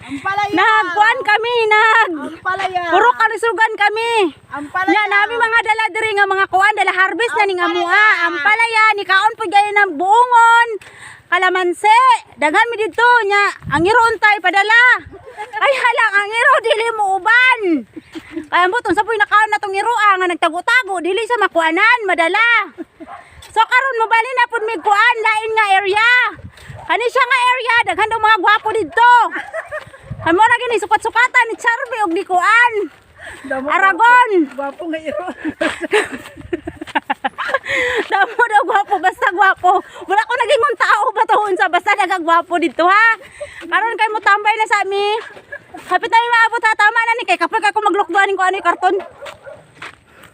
Ampalaya. Nagkuan kami, Ampalaya. puro kalisugan kami. Ampalaya. Nya nami mga dala diri nga mga kuan, dala harvest na ning amua. Ampalaya ni kaon pud gaya ng buongon. Kalamansi, daghan mi didto nya. Ang iro untay padala. Ay halang ang iro dili mo uban. Kaya buton sa puy nakaon na tong iroa nga nagtago-tago dili sa makuanan madala. So karon mobali na pud mig kuan lain nga area. Kani siya nga area daghan daw mga gwapo didto. Amo ra gini sukat-sukatan ni Charby og ni kuan. Aragon. Gwapo ngayon. Damo daw gwapo basta gwapo. Wala ko naging tao ba to unsa basta nagagwapo dito ha. Karon kay mo tambay na sa mi. Kapit na maabot ha tama na ni kay kapag ako maglukduan ko ano yung karton.